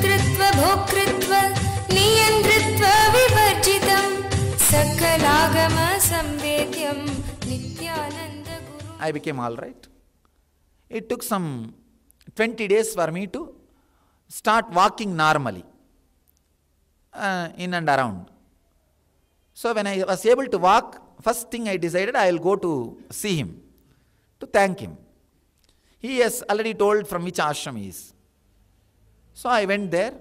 कर्तृत्व भोक्तृत्व नियंत्रित्व विवर्जितं सकलागम संवेद्यं नित्यानंद गुरु. I became all right. It took some 20 days for me to start walking normally in and around. So when I was able to walk, first thing I decided I will go to see him, to thank him. He has already told from which ashram he is. So I went there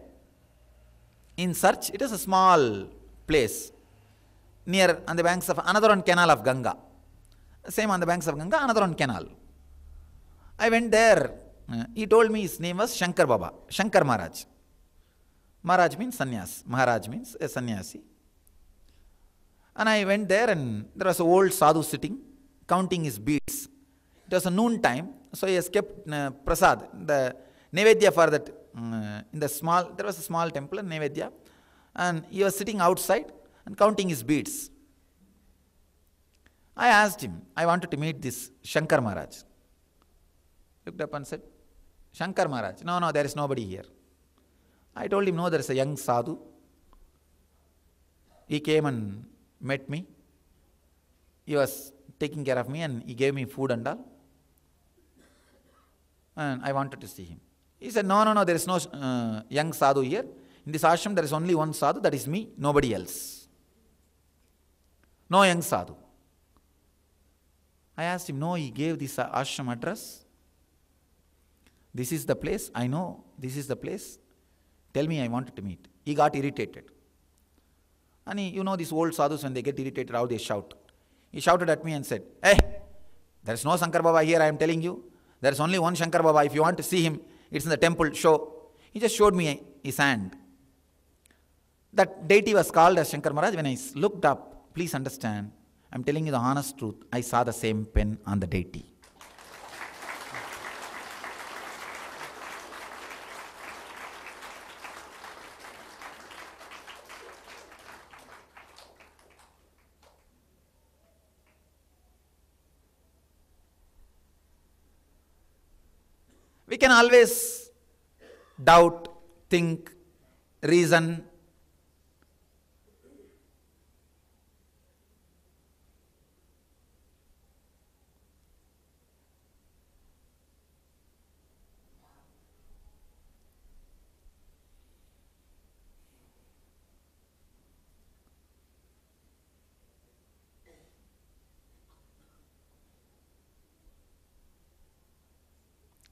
in search. It is a small place near on the banks of another one canal of Ganga. Same on the banks of Ganga, another one canal. I went there. He told me his name was Shankar Baba, Shankar Maharaj. Maharaj means sannyas. Maharaj means a sannyasi. And I went there and there was an old sadhu sitting, counting his beads. It was a noon time, so he has kept prasad, the nevedya for that, in the small, there was a small temple, nevedya. And he was sitting outside and counting his beads. I asked him, I wanted to meet this Shankar Maharaj. Looked up and said, Shankar Maharaj. No, there is nobody here. I told him, no, there is a young sadhu. He came and met me. He was taking care of me and he gave me food and all. And I wanted to see him. He said, no, there is no young sadhu here. In this ashram, there is only one sadhu, that is me, nobody else. No young sadhu. I asked him, no, he gave this ashram address. This is the place, I know, this is the place. Tell me, I wanted to meet. He got irritated. And you know these old sadhus, when they get irritated, how they shout. He shouted at me and said, hey, there is no Shankar Baba here, I am telling you. There is only one Shankar Baba. If you want to see him, it's in the temple, show. He just showed me his hand. That deity was called as Shankar Maharaj. When I looked up, please understand, I am telling you the honest truth, I saw the same pen on the deity. We can always doubt, think, reason.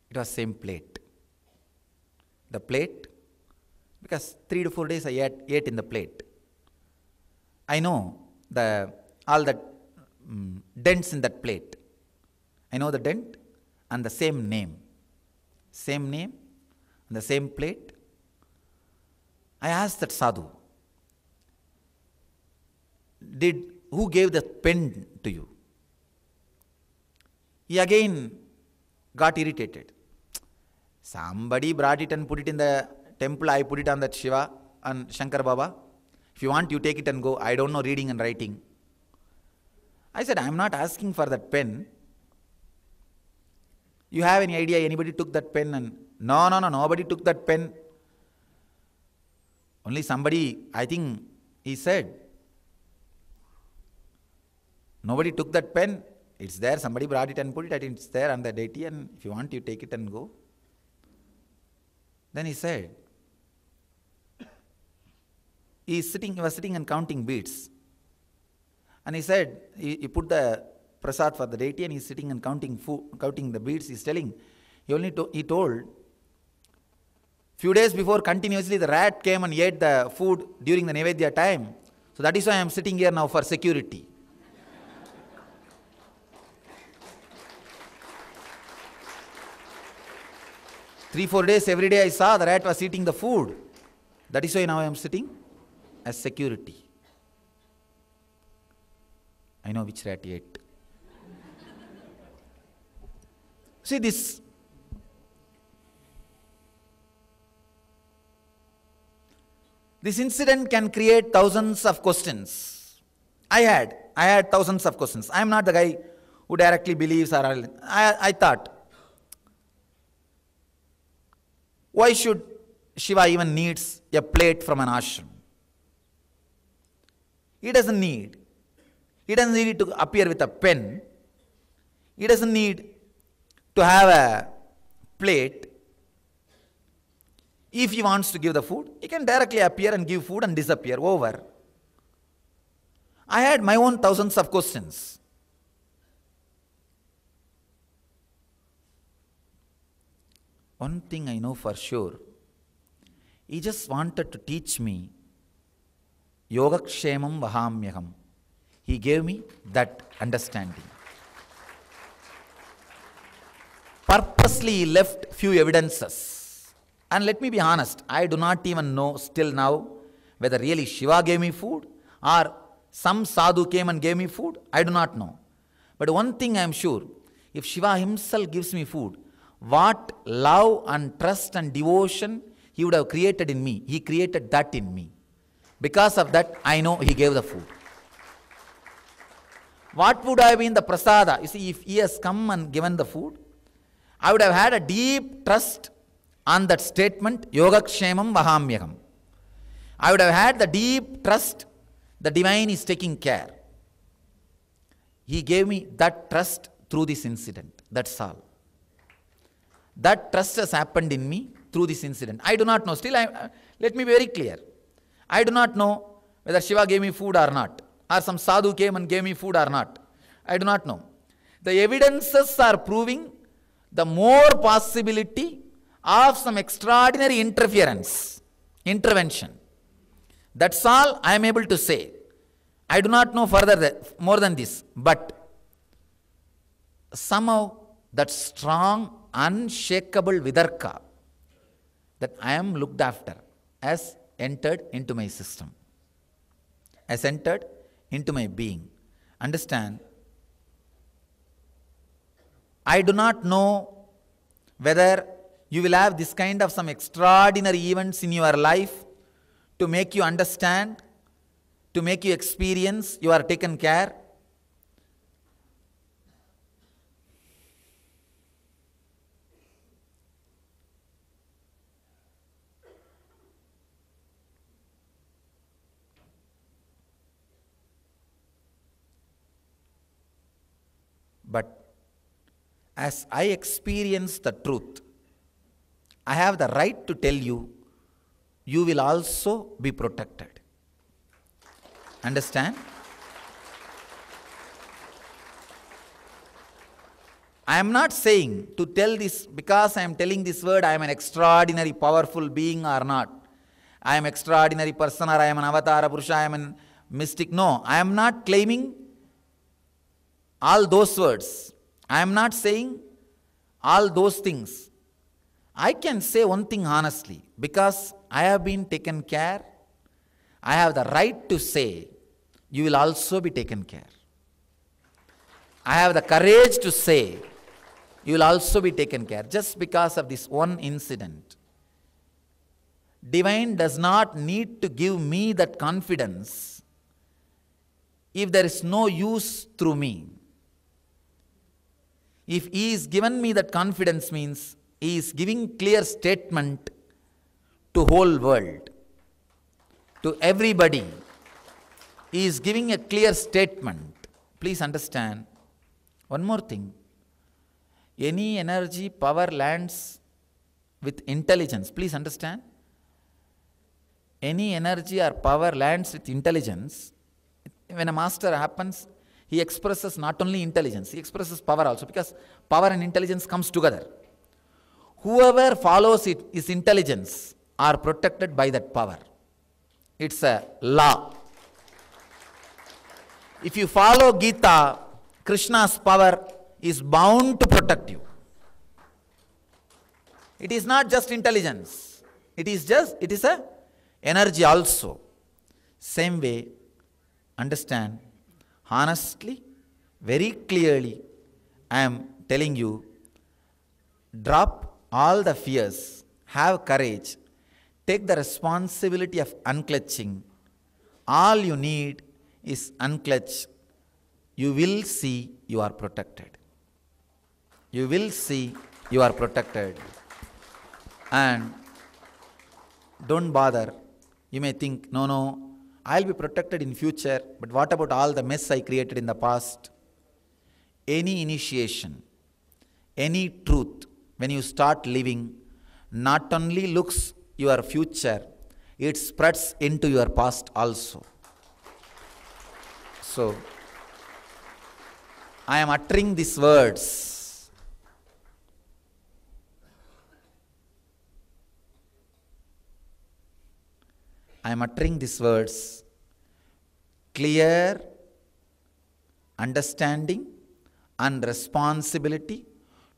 It was same plate. The plate, because 3 to 4 days I ate in the plate. I know all the dents in that plate. I know the dent and the same name. Same name and the same plate. I asked that sadhu, who gave the pen to you? He again got irritated. Somebody brought it and put it in the temple. I put it on that Shiva and Shankar Baba. If you want, you take it and go. I don't know reading and writing. I said, I am not asking for that pen. You have any idea anybody took that pen? And no, nobody took that pen. Only somebody, I think he said, nobody took that pen. It's there. Somebody brought it and put it. It's there on the deity, and if you want, you take it and go. Then he said, he was sitting and counting beads. And he said, he put the prasad for the deity and he's sitting and counting the beads. He's telling, he told, few days before continuously the rat came and ate the food during the Nevedya time. So that is why I am sitting here now for security. Three, 4 days, every day I saw the rat was eating the food. That is why now I am sitting as security. I know which rat he ate. See this. This incident can create thousands of questions. I had thousands of questions. I am not the guy who directly believes or I thought, why should Shiva even needs a plate from an ashram. He doesn't need. He doesn't need to appear with a pen. He doesn't need to have a plate. If he wants to give the food, he can directly appear and give food and disappear. Over. I had my own thousands of questions. One thing I know for sure, he just wanted to teach me Yogakshemam Vahamyaham. He gave me that understanding. Purposely he left few evidences. And let me be honest, I do not even know still now whether really Shiva gave me food or some sadhu came and gave me food. I do not know. But one thing I am sure, if Shiva himself gives me food, what love and trust and devotion he would have created in me, he created that in me. Because of that, I know he gave the food. What would have been the prasada? You see, if he has come and given the food, I would have had a deep trust on that statement, Yogakshemam Vahamyaham. I would have had the deep trust, the divine is taking care. He gave me that trust through this incident. That's all. That trust has happened in me through this incident. I do not know. Still, let me be very clear. I do not know whether Shiva gave me food or not, or some sadhu came and gave me food or not. I do not know. The evidences are proving the more possibility of some extraordinary intervention. That's all I am able to say. I do not know further more than this, but somehow that strong, unshakable vidarka that I am looked after has entered into my system, has entered into my being. Understand? I do not know whether you will have this kind of some extraordinary events in your life to make you understand, to make you experience you are taken care. But as I experience the truth, I have the right to tell you, you will also be protected. Understand? I am not saying to tell this because I am telling this word I am an extraordinary powerful being or not. I am extraordinary person or I am an avatar Purusha, I am a mystic. No, I am not claiming all those words. I am not saying all those things. I can say one thing honestly, because I have been taken care, I have the right to say, you will also be taken care. I have the courage to say, you will also be taken care, just because of this one incident. Divine does not need to give me that confidence if there is no use through me. If he is given me that confidence means he is giving clear statement to whole world, to everybody. He is giving a clear statement. Please understand. One more thing. Any energy, power lands with intelligence. Please understand. Any energy or power lands with intelligence. When a master happens, he expresses not only intelligence, he expresses power also, because power and intelligence comes together. Whoever follows it, his intelligence, are protected by that power. It's a law. If you follow Gita, Krishna's power is bound to protect you. It is not just intelligence. It is a energy also. Same way, understand, honestly, very clearly, I am telling you, drop all the fears, have courage, take the responsibility of unclutching. All you need is unclutch. You will see you are protected. You will see you are protected. And don't bother. You may think, no, I'll be protected in future, but what about all the mess I created in the past? Any initiation, any truth, when you start living, not only looks your future, it spreads into your past also. So, I am uttering these words. I am uttering these words. Clear understanding and responsibility,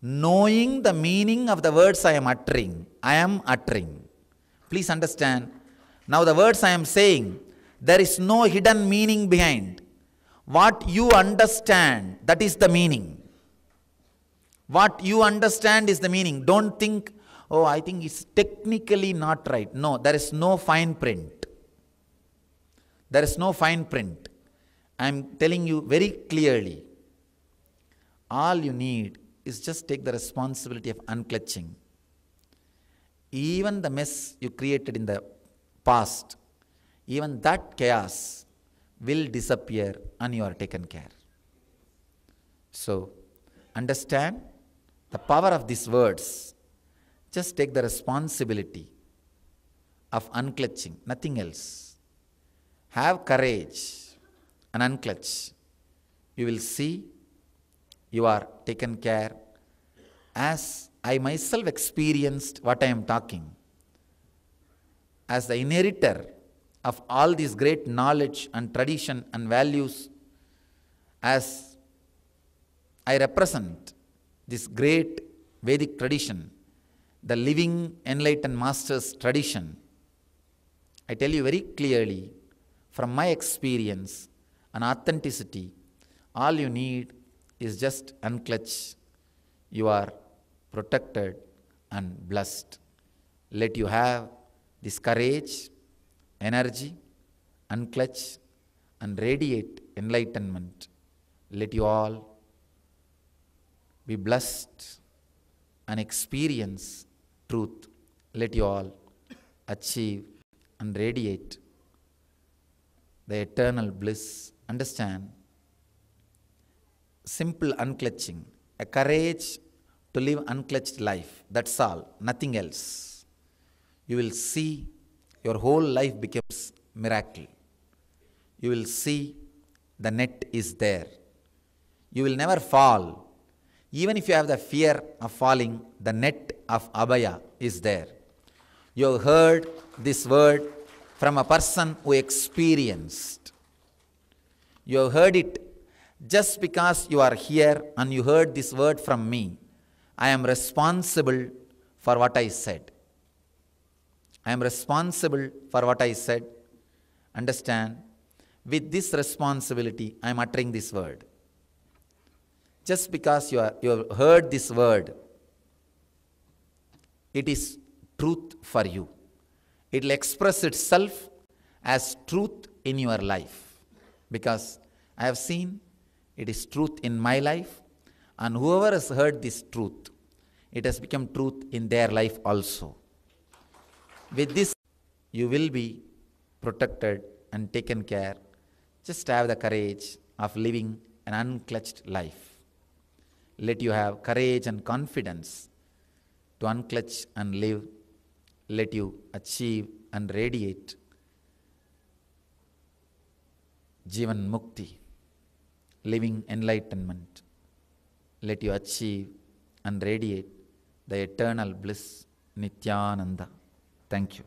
knowing the meaning of the words I am uttering. I am uttering. Please understand. Now the words I am saying, there is no hidden meaning behind. What you understand, that is the meaning. What you understand is the meaning. Don't think, oh, I think it's technically not right. No, there is no fine print. There is no fine print. I am telling you very clearly. All you need is just take the responsibility of unclutching. Even the mess you created in the past, even that chaos will disappear and you are taken care. So, understand the power of these words. Just take the responsibility of unclutching, nothing else. Have courage and unclutch. You will see you are taken care. As I myself experienced what I am talking, as the inheritor of all this great knowledge and tradition and values, as I represent this great Vedic tradition, the living enlightened masters tradition, I tell you very clearly, from my experience and authenticity, all you need is just unclutch. You are protected and blessed. Let you have this courage, energy, unclutch, and radiate enlightenment. Let you all be blessed and experience truth. Let you all achieve and radiate the eternal bliss. Understand? Simple unclutching, a courage to live unclutched life. That's all, nothing else. You will see your whole life becomes miracle. You will see the net is there. You will never fall. Even if you have the fear of falling, the net of Abhaya is there. You have heard this word from a person who experienced. You have heard it just because you are here and you heard this word from me. I am responsible for what I said. I am responsible for what I said. Understand? With this responsibility, I am uttering this word. Just because you have heard this word, it is truth for you. It will express itself as truth in your life. Because I have seen it is truth in my life, and whoever has heard this truth, it has become truth in their life also. With this, you will be protected and taken care. Just have the courage of living an unclutched life. Let you have courage and confidence to unclutch and live. Let you achieve and radiate Jivan Mukti, living enlightenment. Let you achieve and radiate the eternal bliss, Nityananda. Thank you.